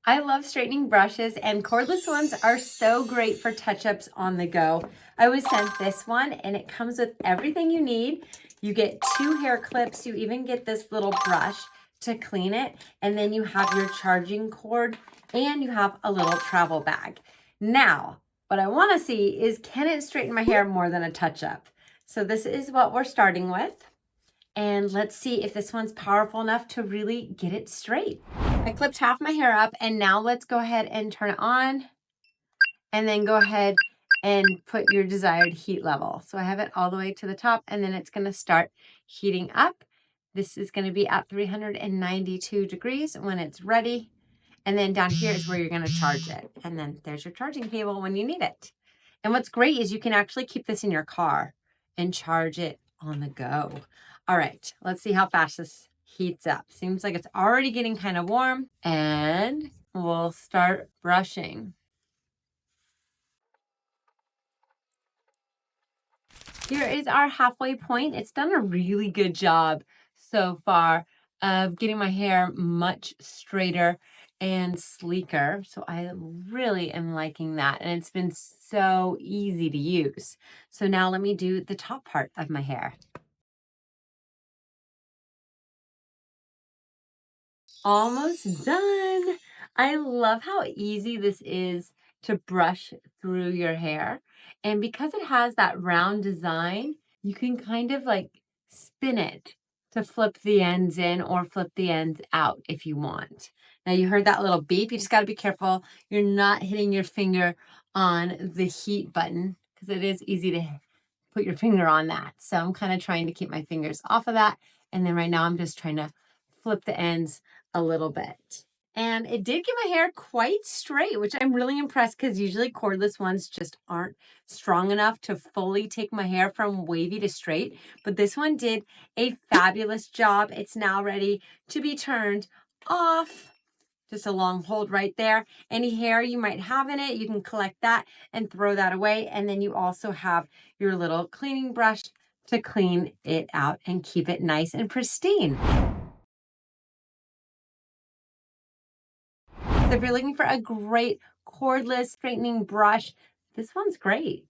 I love straightening brushes, and cordless ones are so great for touch-ups on the go. I was sent this one and it comes with everything you need. You get 2 hair clips, you even get this little brush to clean it, and then you have your charging cord and you have a little travel bag. Now, what I want to see is, can it straighten my hair more than a touch-up? So this is what we're starting with. And let's see if this one's powerful enough to really get it straight. I clipped half my hair up, and now let's go ahead and turn it on and then go ahead and put your desired heat level. So I have it all the way to the top, and then it's gonna start heating up. This is gonna be at 392 degrees when it's ready. And then down here is where you're gonna charge it. And then there's your charging cable when you need it. And what's great is you can actually keep this in your car and charge it on the go. All right, let's see how fast this heats up. Seems like it's already getting kind of warm, and we'll start brushing. Here is our halfway point. It's done a really good job so far of getting my hair much straighter and sleeker. So I really am liking that. And it's been so easy to use. So now let me do the top part of my hair. Almost done. I love how easy this is to brush through your hair. And because it has that round design, you can kind of like spin it to flip the ends in or flip the ends out if you want. Now you heard that little beep. You just got to be careful. You're not hitting your finger on the heat button because it is easy to put your finger on that. So I'm kind of trying to keep my fingers off of that. And then right now I'm just trying to flip the ends a little bit. And it did get my hair quite straight, which I'm really impressed because usually cordless ones just aren't strong enough to fully take my hair from wavy to straight. But this one did a fabulous job. It's now ready to be turned off. Just a long hold right there. Any hair you might have in it, you can collect that and throw that away. And then you also have your little cleaning brush to clean it out and keep it nice and pristine. So if you're looking for a great cordless straightening brush, this one's great.